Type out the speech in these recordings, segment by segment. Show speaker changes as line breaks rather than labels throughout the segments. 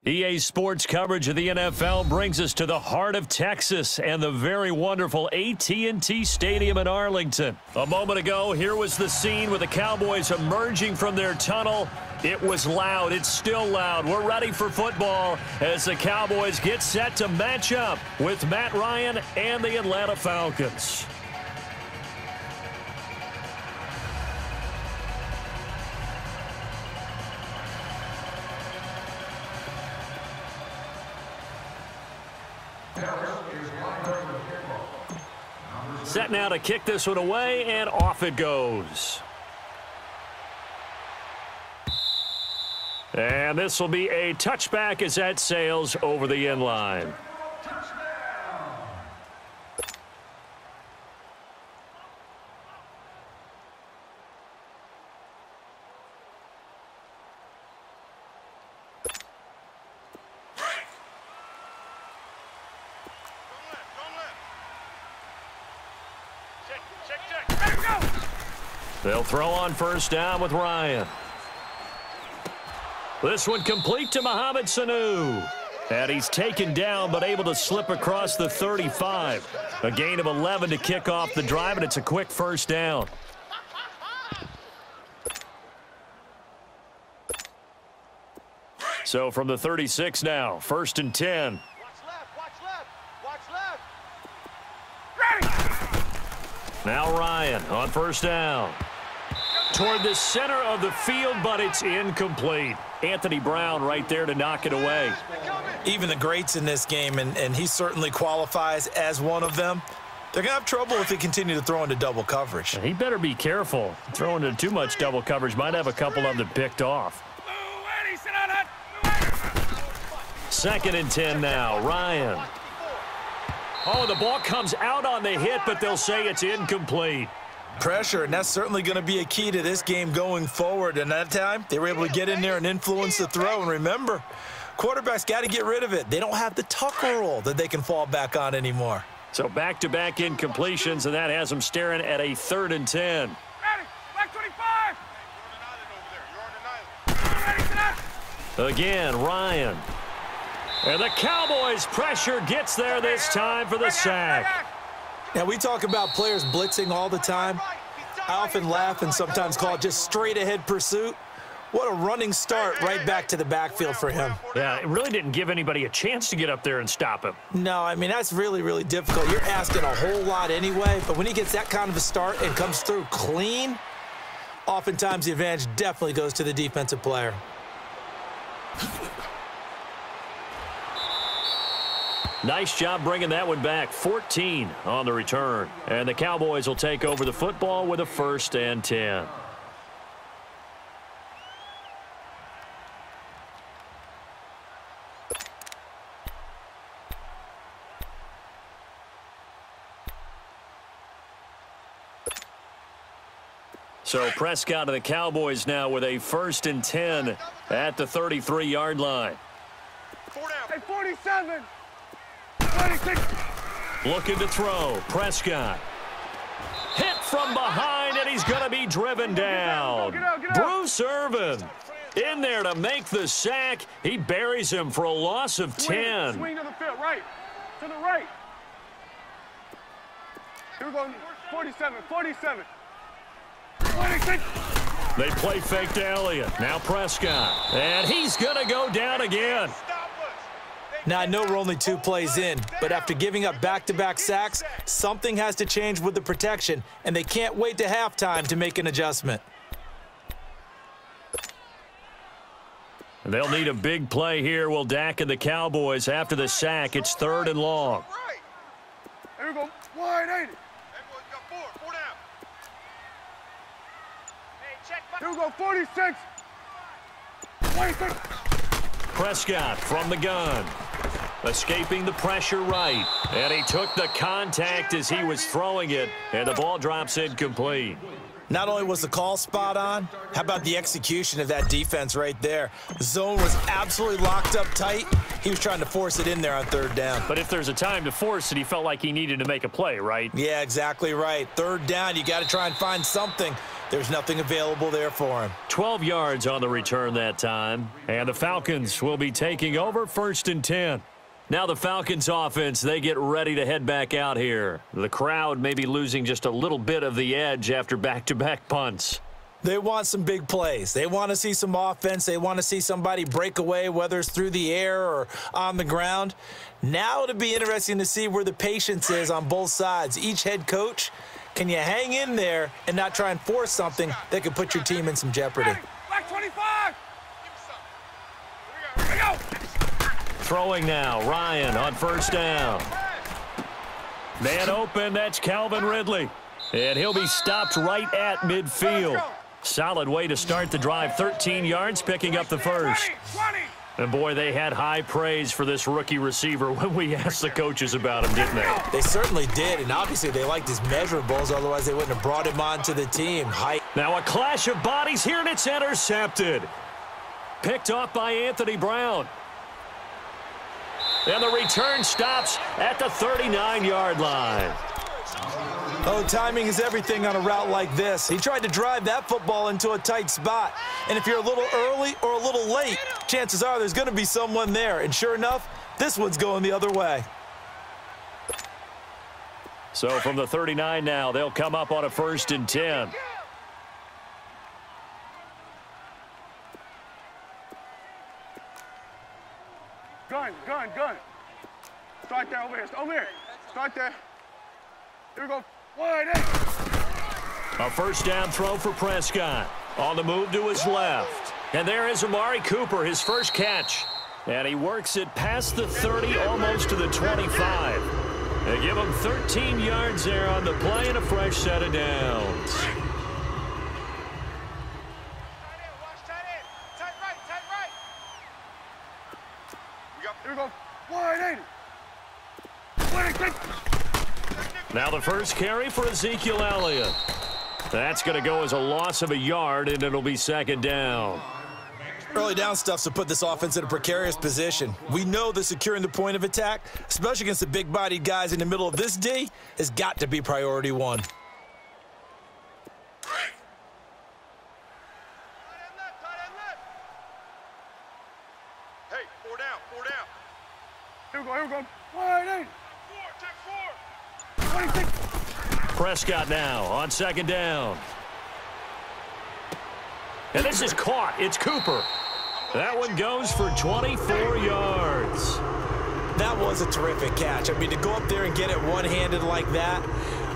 EA Sports coverage of the NFL brings us to the heart of Texas and the very wonderful AT&T Stadium in Arlington. A moment ago, here was the scene with the Cowboys emerging from their tunnel. It was loud. It's still loud. We're ready for football as the Cowboys get set to match up with Matt Ryan and the Atlanta Falcons. Set now to kick this one away, and off it goes. And this will be a touchback as that sails over the end line. They'll throw on first down with Ryan. This one complete to Mohamed Sanu. And he's taken down but able to slip across the 35. A gain of 11 to kick off the drive, and it's a quick first down. So from the 36 now, 1st and 10.
Watch left, watch left.
Ready. Now Ryan on first down. Toward the center of the field, but it's incomplete. Anthony Brown right there to knock it away.
Even the greats in this game, and he certainly qualifies as one of them, they're going to have trouble if they continue to throw into double coverage.
He better be careful. Throwing into too much double coverage might have a couple of them picked off. 2nd and 10 now. Ryan. Oh, the ball comes out on the hit, but they'll say it's incomplete.
Pressure, and that's certainly going to be a key to this game going forward. And that time, they were able to get in there and influence the throw. And remember, quarterbacks got to get rid of it. They don't have the Tucker rule that they can fall back on anymore.
So back-to-back incompletions, and that has them staring at a 3rd and 10.
Ready, back 25.
Again, Ryan. And the Cowboys' pressure gets there this time for the sack.
Now, we talk about players blitzing all the time. I often laugh and sometimes call it just straight-ahead pursuit. What a running start right back to the backfield for him.
Yeah, it really didn't give anybody a chance to get up there and stop him.
No, I mean, that's really, really difficult. You're asking a whole lot anyway, but when he gets that kind of a start and comes through clean, oftentimes the advantage definitely goes to the defensive player.
Nice job bringing that one back. 14 on the return. And the Cowboys will take over the football with a 1st and 10. So Prescott and the Cowboys now with a 1st and 10 at the 33-yard line.
Hey, 47.
Looking to throw. Prescott. Hit from behind, and he's going to be driven down.
Get out.
Bruce Irvin in there to make the sack. He buries him for a loss of 10.
Swing to the field, right. To the right. Here we go. 47. 26.
They play fake to Elliott. Now Prescott. And he's going to go down again.
Now, I know we're only 2 plays in, but after giving up back-to-back sacks, something has to change with the protection, and they can't wait to halftime to make an adjustment.
They'll need a big play here. Will Dak and the Cowboys after the sack. It's 3rd and long.
Here we go. 180. Here we go. 46. 26.
Prescott from the gun. Escaping the pressure right. And he took the contact as he was throwing it, and the ball drops incomplete.
Not only was the call spot on, how about the execution of that defense right there? The zone was absolutely locked up tight. He was trying to force it in there on 3rd down.
But if there's a time to force it, he felt like he needed to make a play, right?
Yeah, exactly right. 3rd down, you got to try and find something. There's nothing available there for him.
12 yards on the return that time. And the Falcons will be taking over 1st and 10. Now the Falcons offense, they get ready to head back out here. The crowd may be losing just a little bit of the edge after back-to-back punts.
They want some big plays. They want to see some offense. They want to see somebody break away, whether it's through the air or on the ground. Now it'll be interesting to see where the patience is on both sides. Each head coach, can you hang in there and not try and force something that could put your team in some jeopardy?
Back 25. Here we go.
Throwing now, Ryan on 1st down. Man open, that's Calvin Ridley. And he'll be stopped right at midfield. Solid way to start the drive, 13 yards, picking up the first.
20.
And boy, they had high praise for this rookie receiver when we asked the coaches about him, didn't they?
They certainly did, and obviously they liked his measurables, otherwise they wouldn't have brought him onto the team. Height.
Now a clash of bodies here, and it's intercepted. Picked off by Anthony Brown. And the return stops at the 39-yard line.
Oh, timing is everything on a route like this. He tried to drive that football into a tight spot. And if you're a little early or a little late, chances are there's going to be someone there. And sure enough, this one's going the other way.
So from the 39 now, they'll come up on a 1st and 10.
Gun. Start there, over here. Start there. Here we go. Wide eight.
A 1st down throw for Prescott. On the move to his left. And there is Amari Cooper, his first catch. And he works it past the 30, almost to the 25. They give him 13 yards there on the play and a fresh set of downs.
Here we go. Wide eight.
Now the first carry for Ezekiel Elliott. That's going to go as a loss of a yard, and it'll be 2nd down.
Early down stuff to put this offense in a precarious position. We know that securing the point of attack, especially against the big-bodied guys in the middle of this D, has got to be priority one.
Hey, four down. Here we go. Wide eight. 26.
Prescott now on 2nd down. And this is caught. It's Cooper. That one goes for 24 yards.
That was a terrific catch. I mean, to go up there and get it one-handed like that,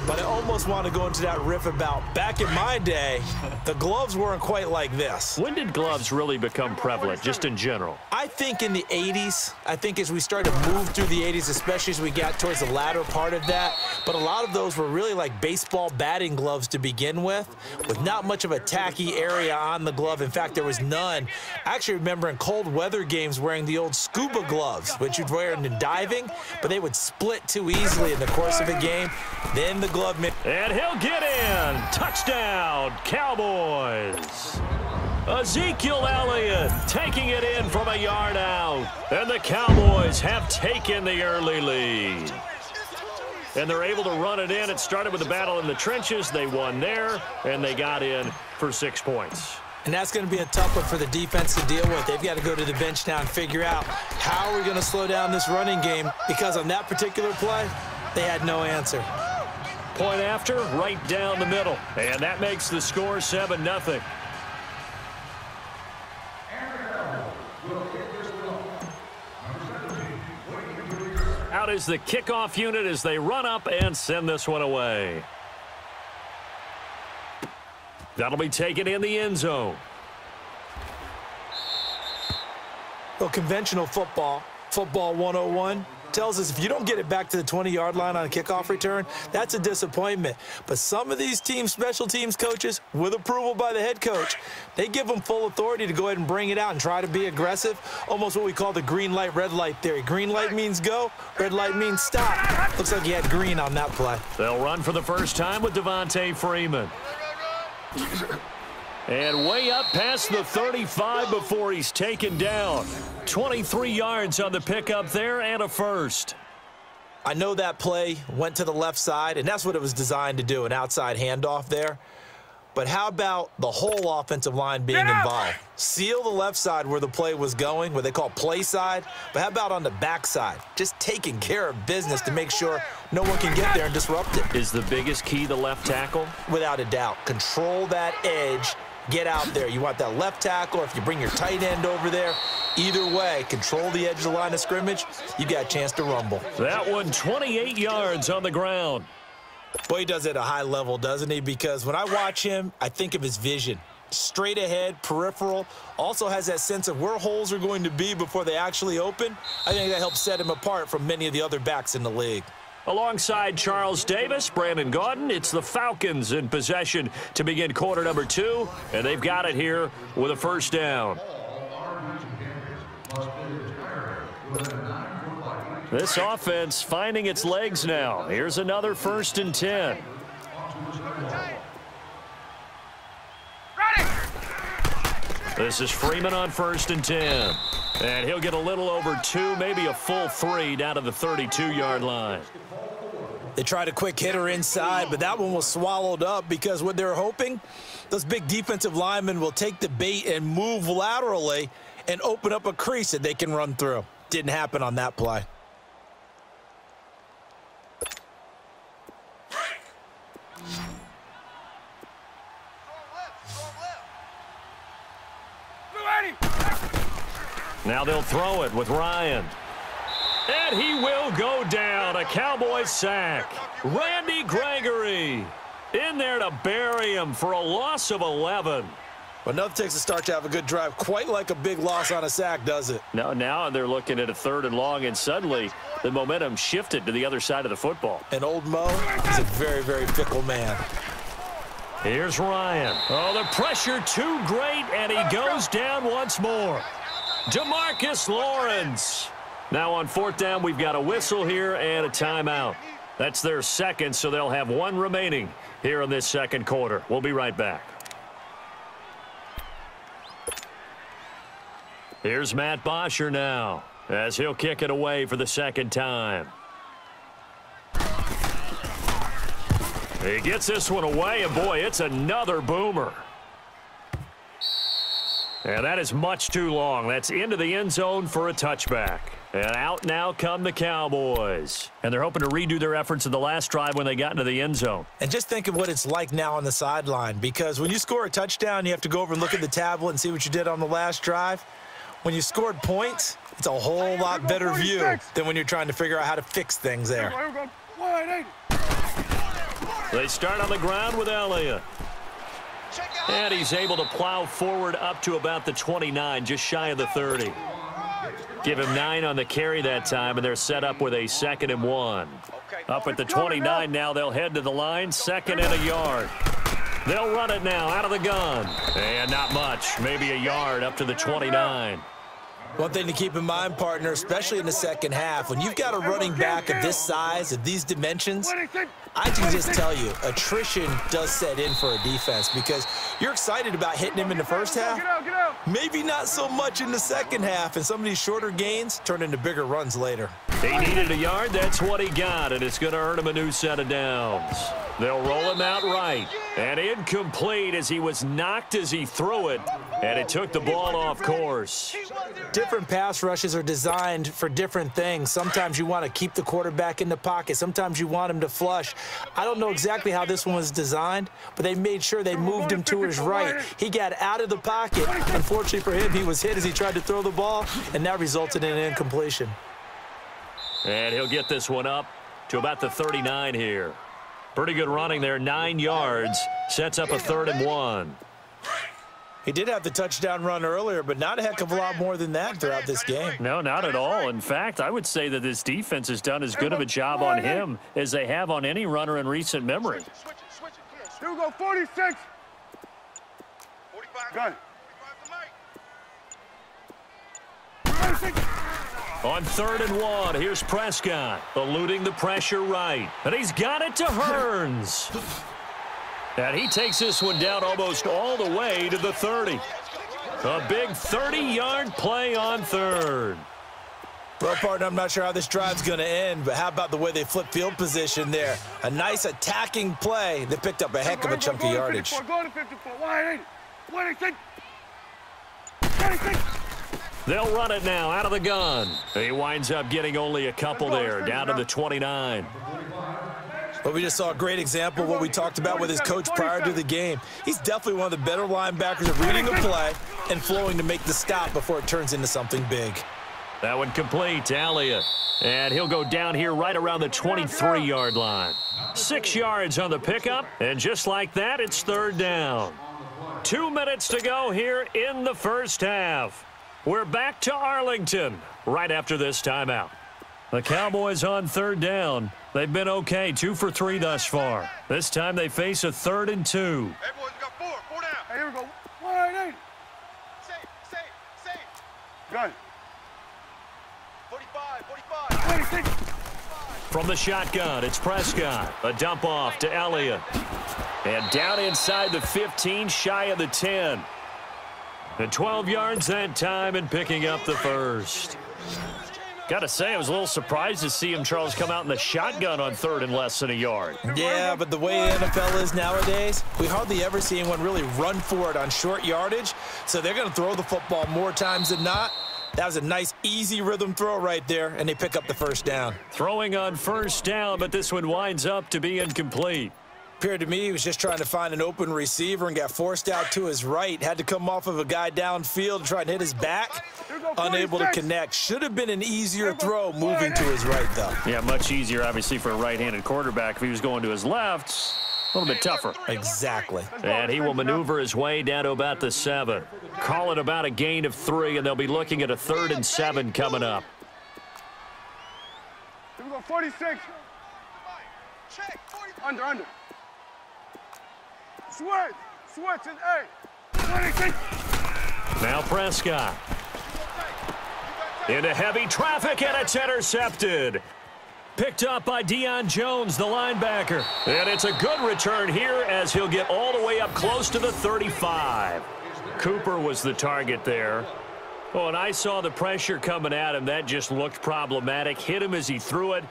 but I almost want to go into that riff about back in my day, the gloves weren't quite like this.
When did gloves really become prevalent, just in general?
I think in the 80s. I think as we started to move through the 80s, especially as we got towards the latter part of that. But a lot of those were really like baseball batting gloves to begin with not much of a tacky area on the glove. In fact, there was none. I actually remember in cold weather games wearing the old scuba gloves, which you'd wear in diving, but they would split too easily in the course of a game. Then the glove.
And he'll get in. Touchdown, Cowboys. Ezekiel Elliott taking it in from a yard out. And the Cowboys have taken the early lead. And they're able to run it in. It started with a battle in the trenches. They won there, and they got in for 6 points.
And that's going to be a tough one for the defense to deal with. They've got to go to the bench now and figure out how are we going to slow down this running game, because on that particular play, they had no answer.
Point after, right down the middle. And that makes the score 7-0. Out is the kickoff unit as they run up and send this one away. That'll be taken in the end zone.
Well, conventional football 101, tells us if you don't get it back to the 20-yard line on a kickoff return, that's a disappointment. But some of these special teams coaches, with approval by the head coach, they give them full authority to go ahead and bring it out and try to be aggressive, almost what we call the green light, red light theory. Green light means go, red light means stop. Looks like he had green on that play.
They'll run for the first time with Devontae Freeman. And way up past the 35 before he's taken down. 23 yards on the pickup there and a first.
I know that play went to the left side, and that's what it was designed to do, an outside handoff there. But how about the whole offensive line being involved? Seal the left side where the play was going, what they call play side. But how about on the back side? Just taking care of business to make sure no one can get there and disrupt it.
Is the biggest key the left tackle?
Without a doubt. Control that edge. Get out there. You want that left tackle. If you bring your tight end over there, either way, control the edge of the line of scrimmage, you got a chance to rumble.
That one 28 yards on the ground.
Boy, he does it at a high level, doesn't he? Because when I watch him, I think of his vision. Straight ahead, peripheral, also has that sense of where holes are going to be before they actually open. I think that helps set him apart from many of the other backs in the league.
Alongside Charles Davis, Brandon Gaudin, it's the Falcons in possession to begin quarter number 2, and they've got it here with a first down. This offense finding its legs now. Here's another 1st and 10. This is Freeman on 1st and 10. And he'll get a little over 2, maybe a full 3 down to the 32-yard line.
They tried a quick hitter inside, but that one was swallowed up because what they're hoping, those big defensive linemen will take the bait and move laterally and open up a crease that they can run through. Didn't happen on that play.
Now they'll throw it with Ryan. And he will go down. A Cowboys sack. Randy Gregory in there to bury him for a loss of 11.
Well, nothing takes a start to have a good drive. Quite like a big loss on a sack, does it?
Now they're looking at a 3rd and long, and suddenly the momentum shifted to the other side of the football.
And old Mo is a very, very fickle man.
Here's Ryan. Oh, the pressure too great, and he goes down once more. DeMarcus Lawrence. Now on 4th down, we've got a whistle here and a timeout. That's their second, so they'll have 1 remaining here in this second quarter. We'll be right back. Here's Matt Bosher now as he'll kick it away for the 2nd time. He gets this one away, and boy, it's another boomer. And that is much too long. That's into the end zone for a touchback. And out now come the Cowboys. And they're hoping to redo their efforts in the last drive when they got into the end zone.
And just think of what it's like now on the sideline, because when you score a touchdown, you have to go over and look at the tablet and see what you did on the last drive. When you scored points, it's a whole lot better view than when you're trying to figure out how to fix things there.
They start on the ground with Elliott. And he's able to plow forward up to about the 29, just shy of the 30. Give him 9 on the carry that time, and they're set up with a 2nd and 1. Up at the 29 now, they'll head to the line, 2nd and a yard. They'll run it now out of the gun. And not much, maybe a yard up to the 29.
One thing to keep in mind, partner, especially in the second half, when you've got a running back of this size, of these dimensions, I can just tell you, attrition does set in for a defense because you're excited about hitting him in the first half. Maybe not so much in the second half, and some of these shorter gains turn into bigger runs later.
He needed a yard. That's what he got, and it's going to earn him a new set of downs. They'll roll him out right. And incomplete as he was knocked as he threw it, and it took the ball off course.
Different pass rushes are designed for different things. Sometimes you want to keep the quarterback in the pocket. Sometimes you want him to flush. I don't know exactly how this one was designed, but they made sure they moved him to his right. He got out of the pocket. Unfortunately for him, he was hit as he tried to throw the ball, and that resulted in an incompletion.
And he'll get this one up to about the 39 here. Pretty good running there, 9 yards. Sets up a 3rd and 1.
He did have the touchdown run earlier, but not a heck of a lot more than that throughout this game.
No, not at all. In fact, I would say that this defense has done as good of a job on him as they have on any runner in recent memory.
Here we go, 46. Good.
On 3rd and 1, here's Prescott, eluding the pressure right. And he's got it to Hearns. And he takes this one down almost all the way to the 30. A big 30-yard play on 3rd.
Well, partner, I'm not sure how this drive's going to end, but how about the way they flip field position there? A nice attacking play that picked up a heck of a chunk of yardage.
Go to 54. 186. 186.
They'll run it now out of the gun. He winds up getting only a couple there, down to the 29.
But we just saw a great example of what we talked about with his coach prior to the game. He's definitely one of the better linebackers at reading the play and flowing to make the stop before it turns into something big.
That one complete to Elliott. And he'll go down here right around the 23-yard line. 6 yards on the pickup, and just like that, it's third down. 2 minutes to go here in the first half. We're back to Arlington right after this timeout. The Cowboys on third down. They've been okay, 2 for 3 thus far. This time they face a 3rd and 2.
Hey, boys, we got 4 down. Hey, here we go. 188. Safe. Good. 45. 46.
From the shotgun, it's Prescott. A dump off to Elliott. And down inside the 15, shy of the 10. And 12 yards that time and picking up the first. Got to say, I was a little surprised to see him, Charles, come out in the shotgun on 3rd and less than a yard.
Yeah, but the way the NFL is nowadays, we hardly ever see anyone really run for it on short yardage. So they're going to throw the football more times than not. That was a nice, easy rhythm throw right there, and they pick up the first down.
Throwing on first down, but this one winds up to be incomplete.
Appeared to me he was just trying to find an open receiver and got forced out to his right. Had to come off of a guy downfield and try and hit his back. Unable to connect. Should have been an easier throw moving to his right, though.
Yeah, much easier, obviously, for a right-handed quarterback. If he was going to his left, a little bit tougher.
Exactly.
And he will maneuver his way down to about the 7. Call it about a gain of 3, and they'll be looking at a 3rd and 7 coming up.
Here we go, 46. Under. Switch, and 26.
Now Prescott. Into heavy traffic, and it's intercepted. Picked up by Deion Jones, the linebacker. And it's a good return here as he'll get all the way up close to the 35. Cooper was the target there. Oh, and I saw the pressure coming at him. That just looked problematic. Hit him as he threw it,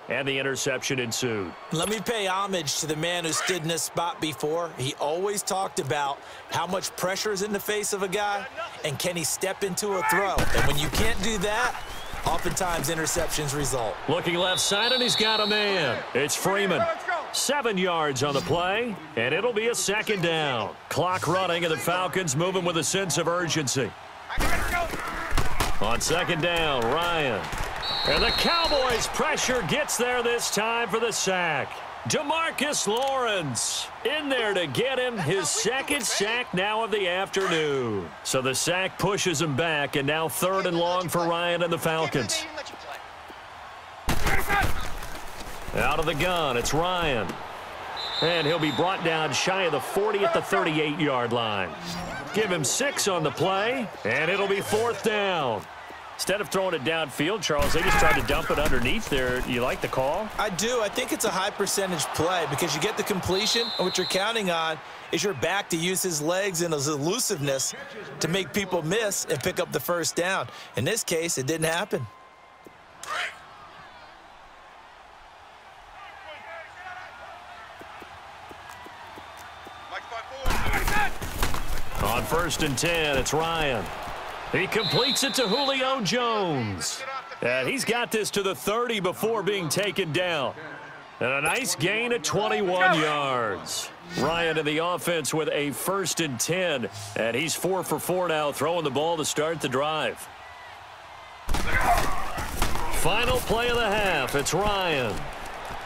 and the interception ensued. Let me pay homage to the man who stood in this spot before. He always talked about how much pressure is in the face of a guy, and can he step into a throw. And when you can't do that, oftentimes interceptions result. Looking left side, and he's got a man. It's Freeman. 7 yards on the play, and it'll be a 2nd down. Clock running, and the Falcons moving with a sense of urgency. On 2nd down, Ryan. And the Cowboys' pressure gets there this time for the sack. DeMarcus Lawrence in there to get him his 2nd sack now of the afternoon. So the sack pushes him back, and now 3rd and long for Ryan and the Falcons. Out of the gun, it's Ryan. And he'll be brought down shy of the 40 at the 38-yard line. Give him 6 on the play, and it'll be 4th down. Instead of throwing it downfield, Charles, they just tried to dump it underneath there. You like the call?
I do. I think it's a high percentage play because you get the completion, and what you're counting on is your back to use his legs and his elusiveness to make people miss and pick up the first down. In this case, it didn't happen.
On 1st and 10, it's Ryan. He completes it to Julio Jones. And he's got this to the 30 before being taken down. And a nice gain at 21 yards. Ryan in the offense with a 1st and 10. And he's 4 for 4 now, throwing the ball to start the drive. Final play of the half. It's Ryan.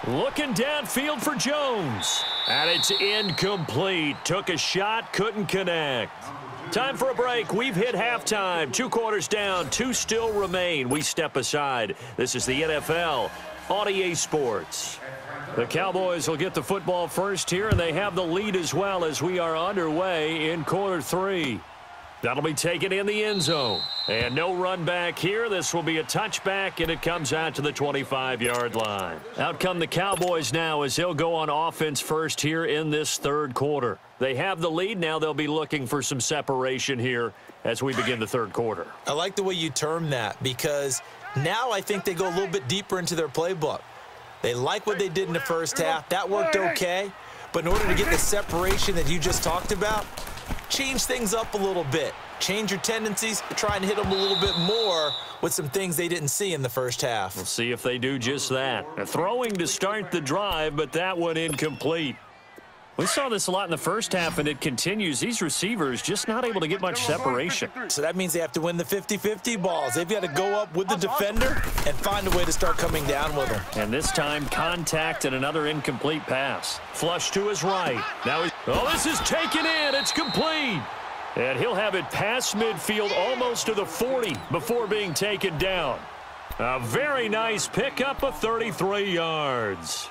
Looking downfield for Jones. And it's incomplete. Took a shot, couldn't connect. Time for a break. We've hit halftime. 2 quarters down, 2 still remain. We step aside. This is the NFL on EA Sports. The Cowboys will get the football first here, and they have the lead as well as we are underway in quarter 3. That'll be taken in the end zone. And no run back here. This will be a touchback, and it comes out to the 25-yard line. Out come the Cowboys now as they'll go on offense first here in this third quarter. They have the lead. Now they'll be looking for some separation here as we begin the third quarter.
I like the way you term that because now I think they go a little bit deeper into their playbook. They like what they did in the first half. That worked okay. But in order to get the separation that you just talked about, change things up a little bit. Change your tendencies, try and hit them a little bit more with some things they didn't see in the first half.
We'll see if they do just that. Throwing to start the drive, but that one incomplete. We saw this a lot in the first half, and it continues. These receivers just not able to get much separation.
So that means they have to win the 50-50 balls. They've got to go up with the defender and find a way to start coming down with them.
And this time, contact and another incomplete pass. Flush to his right. Now, this is taken in. It's complete. And he'll have it past midfield almost to the 40 before being taken down. A very nice pickup of 33 yards.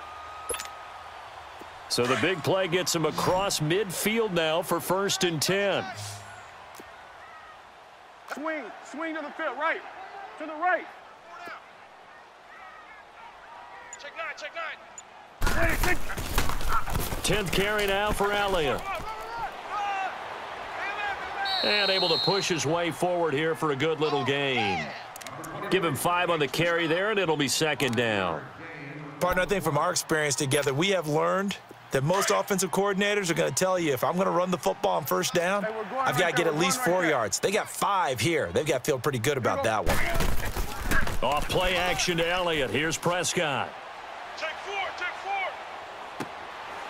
So the big play gets him across midfield now for 1st and 10.
Swing to the field, right, to the right. Check nine.
10th carry now for Elliott. And able to push his way forward here for a good little gain. Give him 5 on the carry there, and it'll be 2nd down.
Partner, I think from our experience together, we have learned that most offensive coordinators are going to tell you if I'm going to run the football on 1st down, I've got to get at least 4 yards. They got 5 here. They've got to feel pretty good about that one.
Off play action to Elliott. Here's Prescott.
Take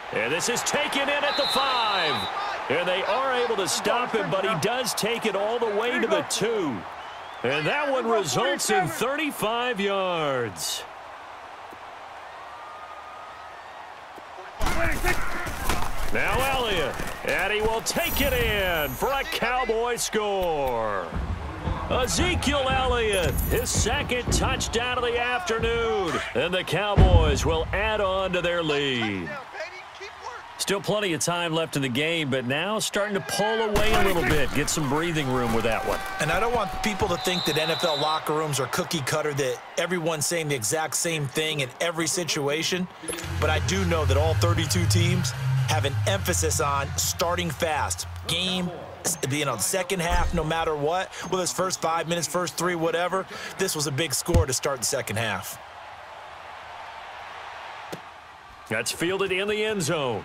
4.
And this is taken in at the 5. And they are able to stop him, but he does take it all the way to the 2. And that one results in 35 yards. Now Elliott, and he will take it in for a Cowboy score. Ezekiel Elliott, his 2nd touchdown of the afternoon. And the Cowboys will add on to their lead. Still plenty of time left in the game, but now starting to pull away a little bit, get some breathing room with that one.
And I don't want people to think that NFL locker rooms are cookie cutter, that everyone's saying the exact same thing in every situation. But I do know that all 32 teams have an emphasis on starting fast. Game, the second half, no matter what, whether it's first 5 minutes, first 3, whatever. This was a big score to start the second half.
That's fielded in the end zone.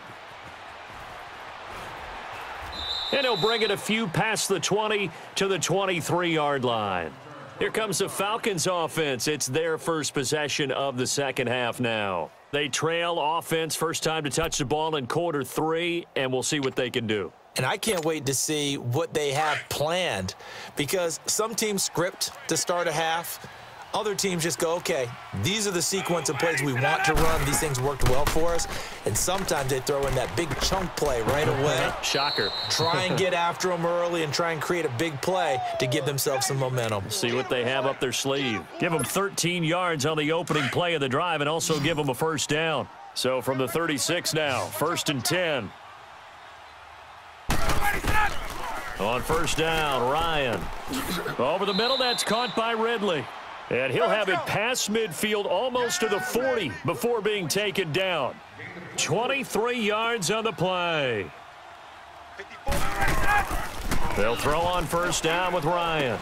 And he'll bring it a few past the 20 to the 23-yard line. Here comes the Falcons offense. It's their first possession of the second half now. They trail offense, first time to touch the ball in quarter 3, and we'll see what they can do.
And I can't wait to see what they have planned because some teams script to start a half. Other teams just go, okay, these are the sequence of plays we want to run. These things worked well for us. And sometimes they throw in that big chunk play right away.
Shocker.
Try and get after them early and try and create a big play to give themselves some momentum.
See what they have up their sleeve. Give them 13 yards on the opening play of the drive and also give them a 1st down. So from the 36 now, 1st and 10. On 1st down, Ryan. Over the middle, that's caught by Ridley. And he'll have it past midfield almost to the 40 before being taken down. 23 yards on the play. They'll throw on 1st down with Ryan.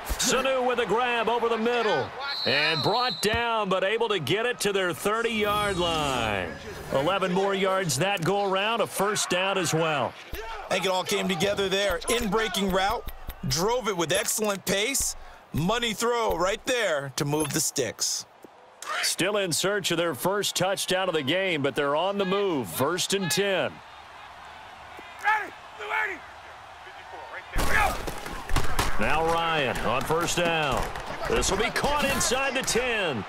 Sanu with a grab over the middle. And brought down, but able to get it to their 30-yard line. 11 more yards that go around, a 1st down as well.
I think it all came together there. In-breaking route, drove it with excellent pace. Money throw right there to move the sticks.
Still in search of their first touchdown of the game, but they're on the move. 1st and 10. Now Ryan on 1st down. This will be caught inside the 10.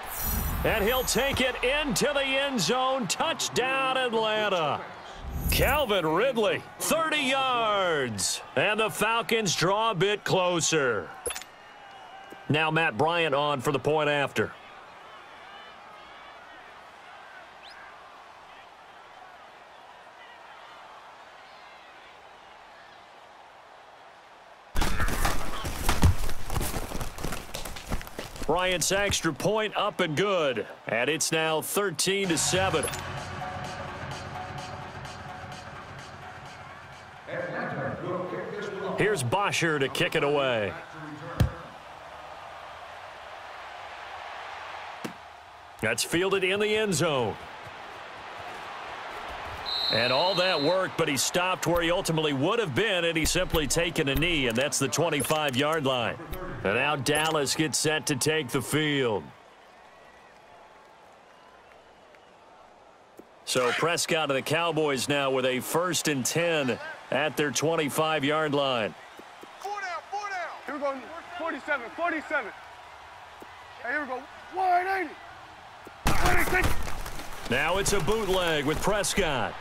And he'll take it into the end zone. Touchdown, Atlanta. Calvin Ridley, 30 yards. And the Falcons draw a bit closer. Now Matt Bryant on for the point after. Bryant's extra point up and good. And it's now 13-7. Here's Bosher to kick it away. That's fielded in the end zone. And all that work, but he stopped where he ultimately would have been, and he's simply taken a knee, and that's the 25-yard line. And now Dallas gets set to take the field. So Prescott and the Cowboys now with a 1st and 10 at their 25-yard line.
4 down. Here we go, 47. Hey, here we go, 180.
Now it's a bootleg with Prescott.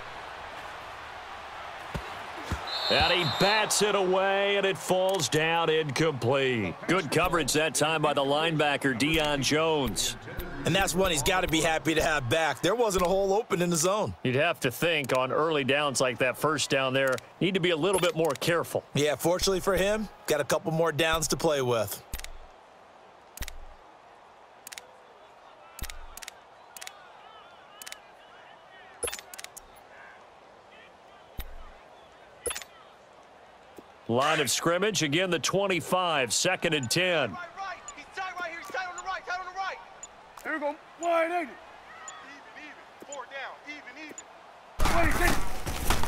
And he bats it away, and it falls down incomplete. Good coverage that time by the linebacker, Deion Jones.
And that's one he's got to be happy to have back. There wasn't a hole open in the zone.
You'd have to think on early downs like that first down there, need to be a little bit more careful.
Yeah, fortunately for him, got a couple more downs to play with.
Line of scrimmage, again the 25, 2nd and 10.
Right. He's tight right here. He's tight on the right. Here we go, 180. Even. 4 down. Even.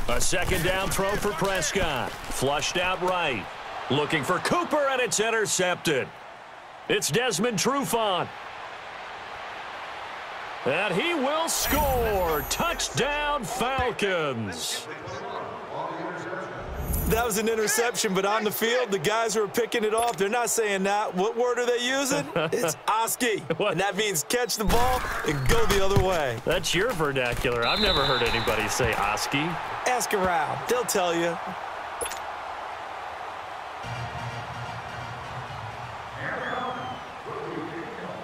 A 2nd down throw for Prescott. Flushed out right. Looking for Cooper, and it's intercepted. It's Desmond Trufant. And he will score. Touchdown, Falcons.
That was an interception, but on the field, the guys who are picking it off, they're not saying that. What word are they using? It's Oski. And that means catch the ball and go the other way.
That's your vernacular. I've never heard anybody say Oski.
Ask around. They'll tell you.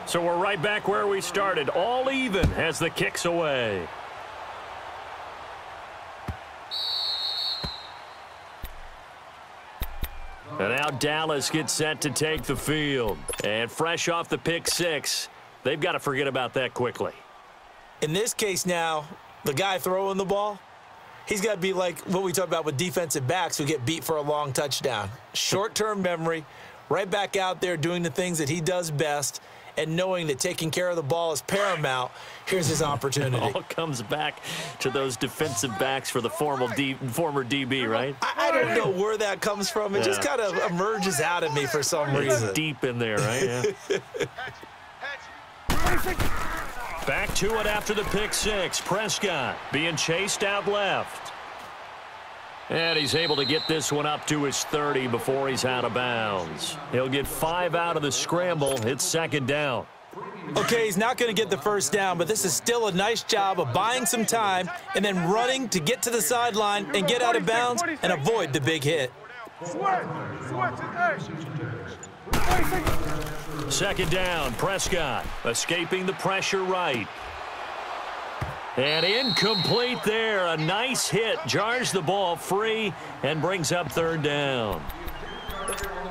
So we're right back where we started. All even as the kick's away. And now Dallas gets set to take the field. And fresh off the pick 6, they've got to forget about that quickly.
In this case now, the guy throwing the ball, he's got to be like what we talk about with defensive backs who get beat for a long touchdown. Short-term memory, right back out there doing the things that he does best, and knowing that taking care of the ball is paramount. Here's his opportunity.
It all comes back to those defensive backs for the former DB, right?
I don't know where that comes from. It just kind of emerges out of me for some reason.
It's deep in there, right? Yeah. Back to it after the pick 6. Prescott being chased out left. And he's able to get this one up to his 30 before he's out of bounds. He'll get 5 out of the scramble. It's 2nd down.
Okay, he's not going to get the first down, but this is still a nice job of buying some time and then running to get to the sideline and get out of bounds and avoid the big hit.
2nd down, Prescott escaping the pressure right. And incomplete there. A nice hit. Jars the ball free and brings up 3rd down.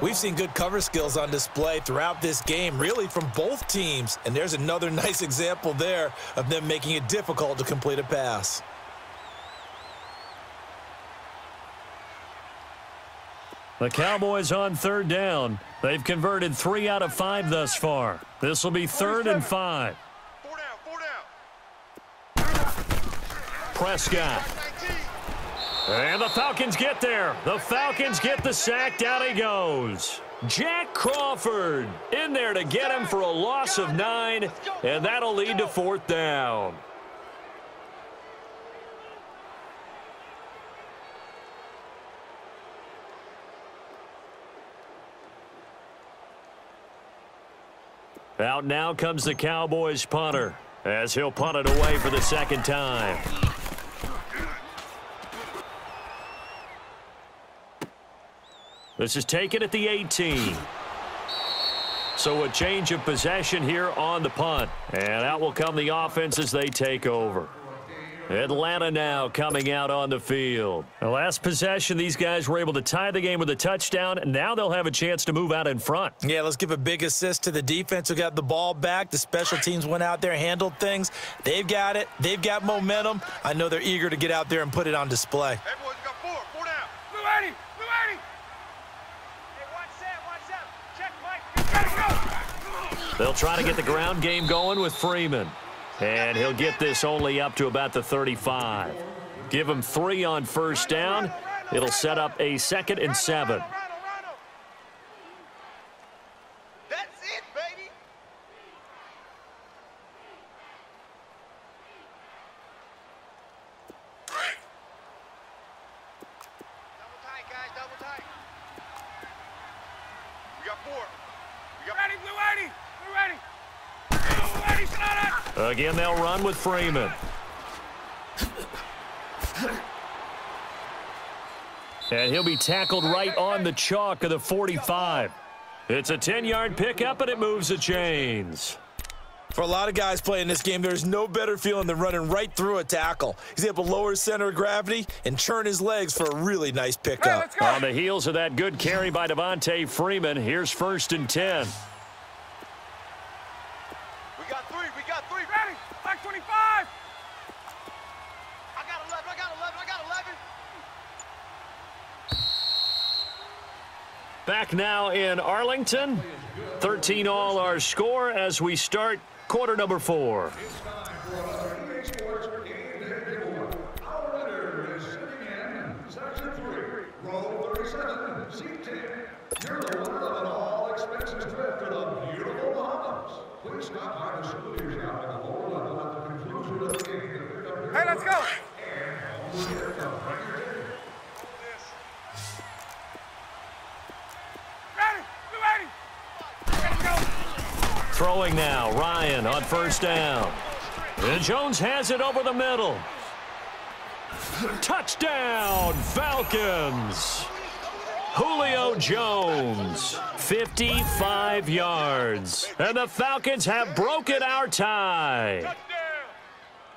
We've seen good cover skills on display throughout this game, really from both teams. And there's another nice example there of them making it difficult to complete a pass.
The Cowboys on 3rd down. They've converted 3 out of 5 thus far. This will be 3rd and 5. Prescott. And the Falcons get there. The Falcons get the sack. Down he goes. Jack Crawford in there to get him for a loss of 9, and that'll lead to 4th down. Out now comes the Cowboys punter as he'll punt it away for the 2nd time. This is taken at the 18. So a change of possession here on the punt. And out will come the offense as they take over. Atlanta now coming out on the field. The last possession, these guys were able to tie the game with a touchdown. Now they'll have a chance to move out in front.
Yeah, let's give a big assist to the defense who got the ball back. The special teams went out there, handled things. They've got it. They've got momentum. I know they're eager to get out there and put it on display.
Hey, boys, you got four down. Blue 80, Blue 80. Hey, watch that. Check, Mike. You gotta go.
They'll try to get the ground game going with Freeman. And he'll get this only up to about the 35. Give him 3 on first down. It'll set up a 2nd and 7.
That's it, baby. Double tight, guys, double tight. We got 4. We got ready, Blue 80. Blue 80.
Again, they'll run with Freeman. And he'll be tackled right on the chalk of the 45. It's a 10-yard pickup, and it moves the chains.
For a lot of guys playing this game, there's no better feeling than running right through a tackle. He's able to lower his center of gravity and churn his legs for a really nice pickup.
Hey,
on the heels of that good carry by Devontae Freeman, here's 1st and 10.
We got 3. Ready. Back 25. I got 11.
Back now in Arlington. 13 all our score as we start quarter number 4.
Hey, let's go. Ready. Blue 80. Let's go.
Throwing now, Ryan on first down. And Jones has it over the middle. Touchdown, Falcons. Julio Jones, 55 yards. And the Falcons have broken our tie.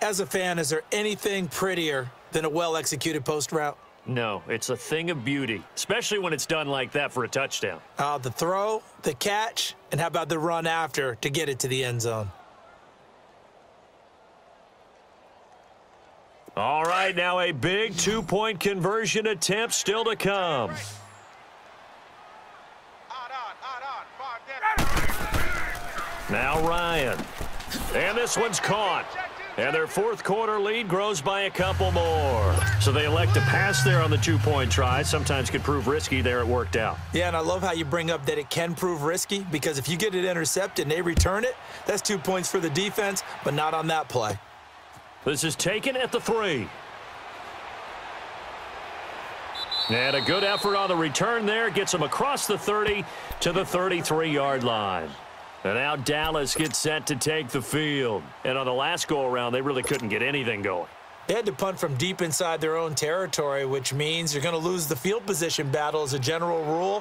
As a fan, is there anything prettier than a well-executed post route?
No, it's a thing of beauty, especially when it's done like that for a touchdown.
The throw, the catch, and how about the run after to get it to the end zone?
All right, now a big 2-point conversion attempt still to come. Now Ryan. And this one's caught. And their 4th quarter lead grows by a couple more. So they elect to pass there on the 2-point try. Sometimes could prove risky. There it worked out.
Yeah, and I love how you bring up that it can prove risky, because if you get it intercepted and they return it, that's 2 points for the defense, but not on that play.
This is taken at the 3. And a good effort on the return there. Gets them across the 30 to the 33-yard line. And now Dallas gets set to take the field. And on the last go-around, they really couldn't get anything going.
They had to punt from deep inside their own territory, which means you're going to lose the field position battle as a general rule.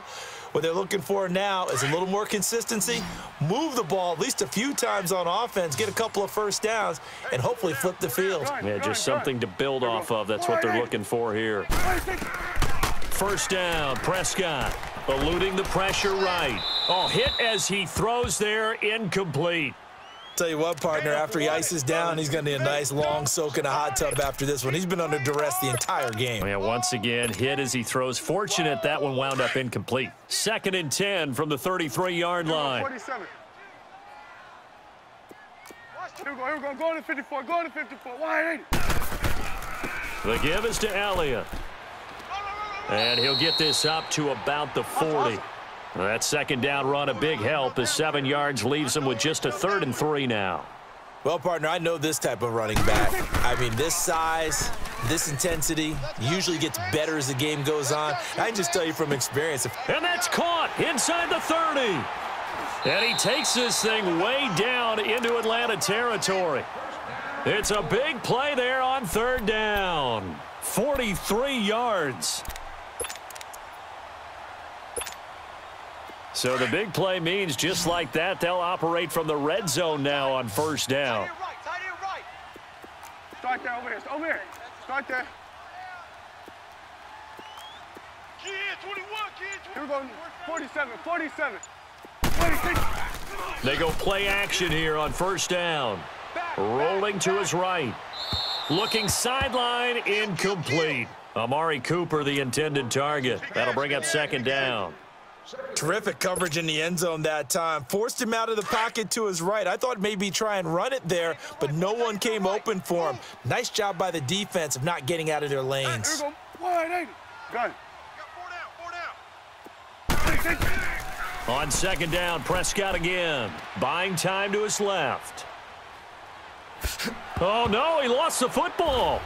What they're looking for now is a little more consistency, move the ball at least a few times on offense, get a couple of first downs, and hopefully flip the field.
Yeah, just something to build off of. That's what they're looking for here. First down, Prescott. Eluding the pressure right. Oh, hit as he throws there, incomplete.
Tell you what, partner, after he ices down, he's going to need a nice long soak in a hot tub after this one. He's been under duress the entire game.
Yeah, once again, hit as he throws. Fortunate that one wound up incomplete. 2nd and 10 from the 33-yard line.
47. Here we go. Go to 54. Go to 54. Wide 80.
The give is to Elliott. And he'll get this up to about the 40. That 2nd down run a big help as 7 yards leaves him with just a 3rd and 3 now.
Well, partner, I know this type of running back. I mean, this size, this intensity usually gets better as the game goes on. I can just tell you from experience.
And that's caught inside the 30. And he takes this thing way down into Atlanta territory. It's a big play there on 3rd down. 43 yards. So the big play means just like that, they'll operate from the red zone now on 1st down.
Start there, over here. Over here. Start there. Kid, 21, kid. Here we go. 47, 47. 46.
They go play action here on first down. Rolling to his right. Looking sideline, incomplete. Amari Cooper, the intended target. That'll bring up second down.
Terrific coverage in the end zone that time. Forced him out of the pocket to his right. I thought maybe try and run it there, but no one came open for him. Nice job by the defense of not getting out of their lanes.
Here we go. Wide 80. Got it.
On second down, Prescott again. Buying time to his left. Oh, no, he lost the football.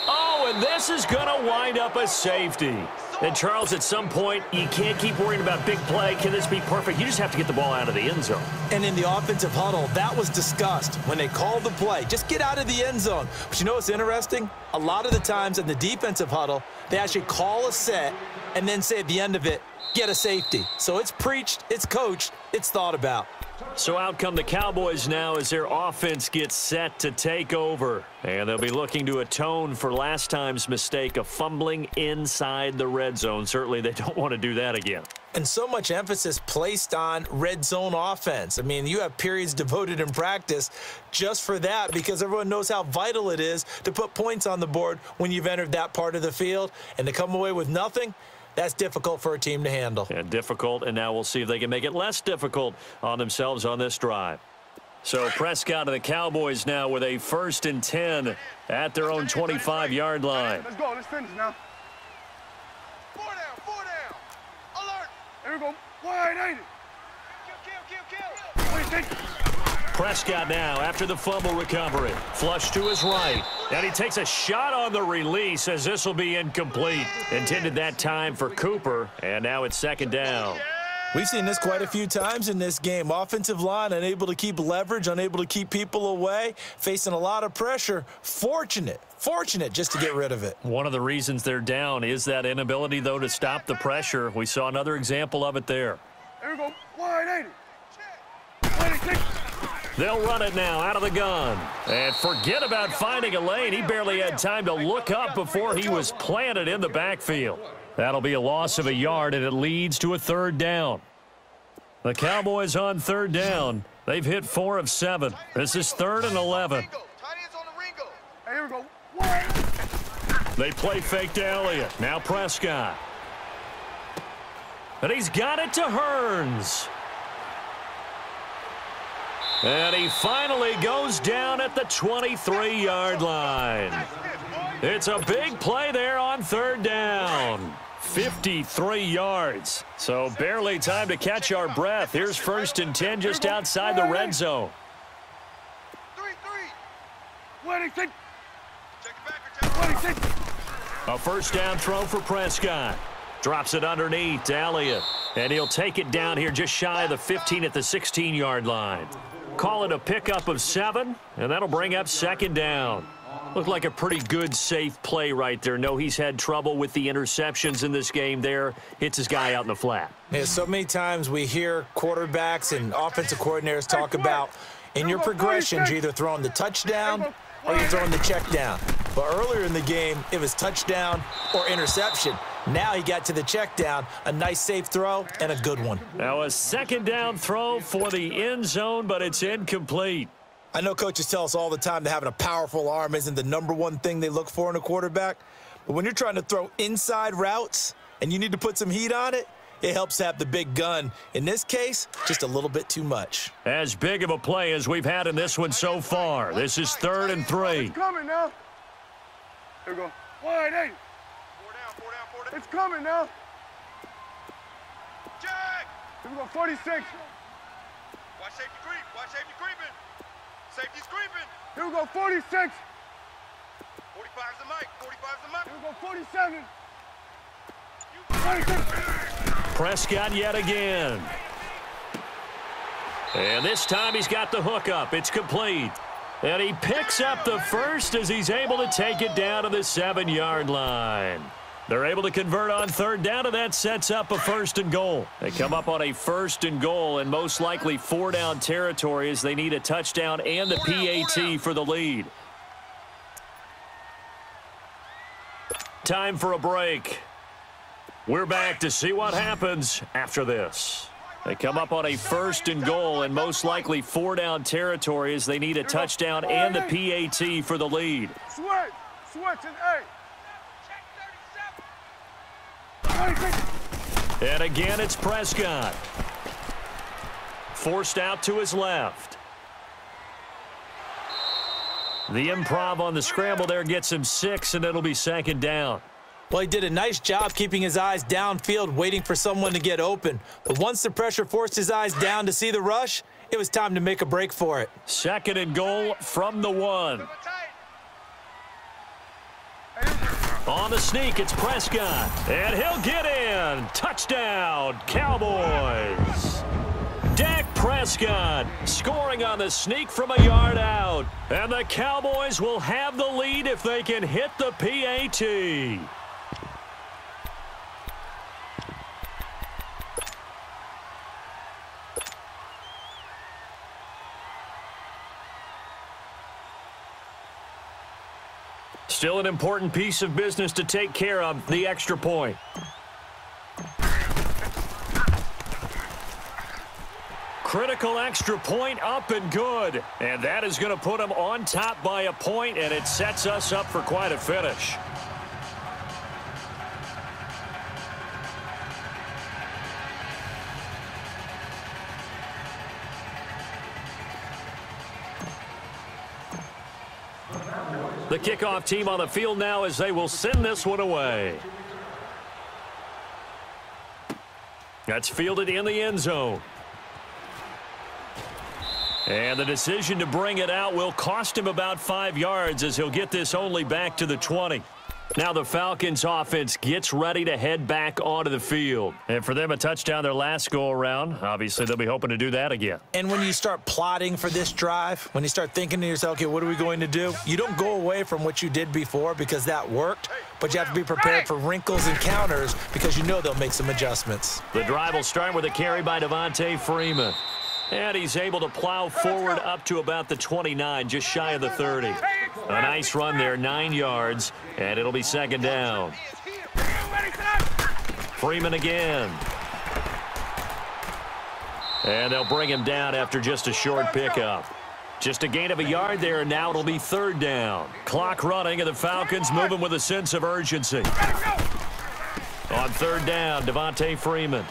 Oh, and this is going to wind up a safety. And, Charles, at some point, you can't keep worrying about big play. Can this be perfect? You just have to get the ball out of the end zone.
And in the offensive huddle, that was discussed when they called the play. Just get out of the end zone. But you know what's interesting? A lot of the times in the defensive huddle, they actually call a set and then say at the end of it, get a safety. So it's preached, it's coached, it's thought about.
So out come the Cowboys now as their offense gets set to take over. And they'll be looking to atone for last time's mistake of fumbling inside the red zone. Certainly they don't want to do that again.
And so much emphasis placed on red zone offense. I mean, you have periods devoted in practice just for that because everyone knows how vital it is to put points on the board when you've entered that part of the field. And to come away with nothing, that's difficult for a team to handle.
And difficult, and now we'll see if they can make it less difficult on themselves on this drive. So Prescott and the Cowboys now with a 1st and 10 at their own 25-yard line.
Let's go. Let's finish now. 4 down. 4 down. Alert. Here we go. Wide 80. Kill.
Prescott now after the fumble recovery. Flush to his right. And he takes a shot on the release as this will be incomplete. Intended that time for Cooper, and now it's second down.
We've seen this quite a few times in this game. Offensive line unable to keep leverage, unable to keep people away, facing a lot of pressure. Fortunate just to get rid of it.
One of the reasons they're down is that inability, though, to stop the pressure. We saw another example of it there.
Here we go. Wide 80.
They'll run it now out of the gun. And forget about finding a lane. He barely had time to look up before he was planted in the backfield. That'll be a loss of a yard, and it leads to a 3rd down. The Cowboys on 3rd down. They've hit 4 of 7. This is 3rd and 11.
Here we go.
They play fake to Elliott. Now Prescott. And he's got it to Hearns. And he finally goes down at the 23-yard line. It's a big play there on 3rd down. 53 yards. So barely time to catch our breath. Here's 1st and 10 just outside the red zone.
26.
A 1st down throw for Prescott. Drops it underneath to Elliott. And he'll take it down here just shy of the 15 at the 16-yard line. Call it a pickup of 7, and that'll bring up 2nd down. Looked like a pretty good, safe play right there. No, he's had trouble with the interceptions in this game there. Hits his guy out in the flat.
Yeah, so many times we hear quarterbacks and offensive coordinators talk about in your progressions, you're either throwing the touchdown or you're throwing the check down. But earlier in the game, it was touchdown or interception. Now he got to the check down, a nice safe throw, and a good one.
Now a 2nd down throw for the end zone, but it's incomplete.
I know coaches tell us all the time that having a powerful arm isn't the #1 thing they look for in a quarterback. But when you're trying to throw inside routes and you need to put some heat on it, it helps to have the big gun. In this case, just a little bit too much.
As big of a play as we've had in this one so far. This is 3rd and 3.
It's coming now. Here we go. Wide 80. 4 down. It's coming now. Jack. Here we go. 46. Watch safety creep. Watch safety creeping. Safety's creeping. Here we go. 46. 45's the mic. 45's the mic. Here we go. 47. 46.
Prescott yet again. And this time he's got the hookup. It's complete. And he picks up the 1st as he's able to take it down to the 7-yard line. They're able to convert on 3rd down, and that sets up a 1st and goal. They come up on a 1st and goal, and most likely 4-down territory as they need a touchdown and the PAT for the lead. Time for a break. We're back to see what happens after this. They come up on a 1st and goal and most likely 4-down territory as they need a touchdown and the PAT for the lead.
Switch and
And again, it's Prescott. Forced out to his left. The improv on the scramble there gets him 6, and it'll be 2nd down.
Well, he did a nice job keeping his eyes downfield, waiting for someone to get open. But once the pressure forced his eyes down to see the rush, it was time to make a break for it.
2nd and goal from the 1. On the sneak, it's Prescott. And he'll get in. Touchdown, Cowboys. Dak Prescott scoring on the sneak from a yard out. And the Cowboys will have the lead if they can hit the PAT. Still an important piece of business to take care of, the extra point. Critical extra point up and good. And that is going to put them on top by a point, and it sets us up for quite a finish. The kickoff team on the field now as they will send this one away. That's fielded in the end zone. And the decision to bring it out will cost him about 5 yards as he'll get this only back to the 20. Now the Falcons offense gets ready to head back onto the field. And for them, a touchdown their last go-around. Obviously, they'll be hoping to do that again.
And when you start plotting for this drive, when you start thinking to yourself, okay, what are we going to do? You don't go away from what you did before because that worked, but you have to be prepared for wrinkles and counters because you know they'll make some adjustments.
The drive will start with a carry by Devontae Freeman. And he's able to plow forward up to about the 29, just shy of the 30. A nice run there, 9 yards, and it'll be 2nd down. Freeman again. And they'll bring him down after just a short pickup. Just a gain of a yard there, and now it'll be 3rd down. Clock running, and the Falcons moving with a sense of urgency. On 3rd down, Devontae Freeman.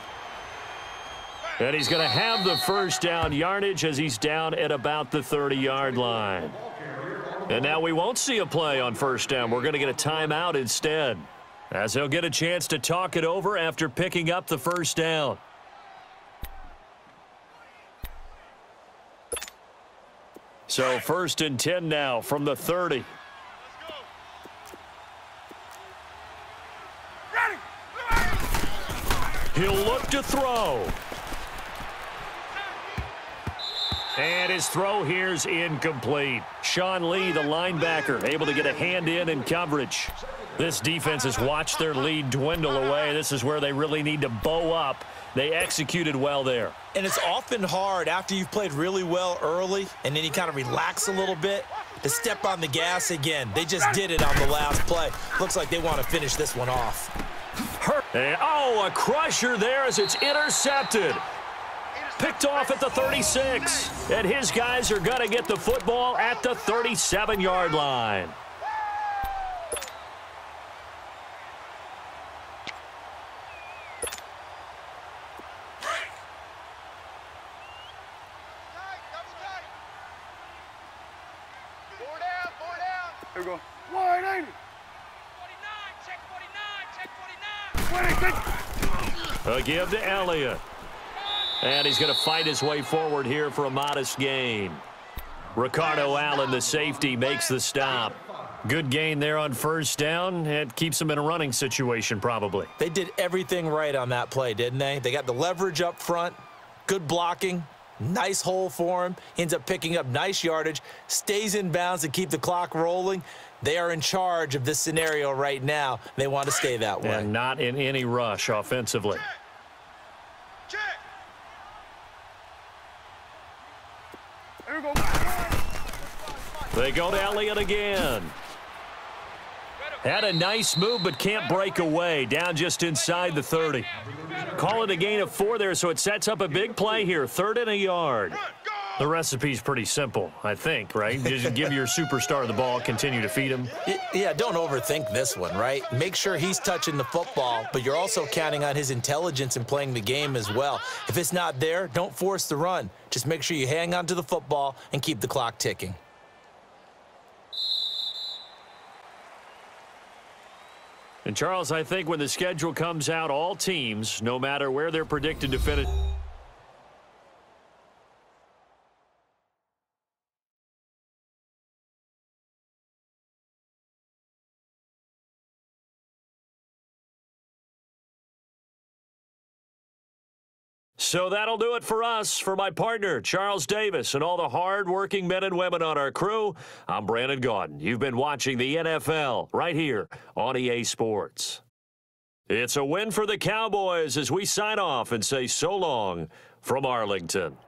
And he's going to have the 1st down yardage as he's down at about the 30-yard line. And now we won't see a play on 1st down. We're going to get a timeout instead, as he'll get a chance to talk it over after picking up the 1st down. So 1st and 10 now from the 30. He'll look to throw. And his throw here's incomplete. Sean Lee, the linebacker, able to get a hand in coverage. This defense has watched their lead dwindle away. This is where they really need to bow up. They executed well there.
And it's often hard after you've played really well early and then you kind of relax a little bit to step on the gas again. They just did it on the last play. Looks like they want to finish this one off.
And, oh, a crusher there as it's intercepted. Picked off at the 36. And his guys are going to get the football at the 37-yard line.
Here we go. 180. 49, check 49.
A give to Elliott. And he's going to fight his way forward here for a modest gain. Ricardo Allen, the safety, makes the stop. Good gain there on 1st down. It keeps them in a running situation probably.
They did everything right on that play, didn't they? They got the leverage up front, good blocking, nice hole for him. He ends up picking up nice yardage, stays in bounds to keep the clock rolling. They are in charge of this scenario right now. They want to stay that way.
And not in any rush offensively.
Check. Here we go.
They go to Elliott again. Had a nice move, but can't break away. Down just inside the 30. Call it a gain of 4 there, so it sets up a big play here. 3rd and a yard. The recipe's pretty simple, I think, right? Just give your superstar the ball, continue to feed him.
Yeah, don't overthink this one, right? Make sure he's touching the football, but you're also counting on his intelligence in playing the game as well. If it's not there, don't force the run. Just make sure you hang on to the football and keep the clock ticking.
And, Charles, I think when the schedule comes out, all teams, no matter where they're predicted to finish, so that'll do it for us. For my partner, Charles Davis, and all the hard-working men and women on our crew, I'm Brandon Gaudin. You've been watching the NFL right here on EA Sports. It's a win for the Cowboys as we sign off and say so long from Arlington.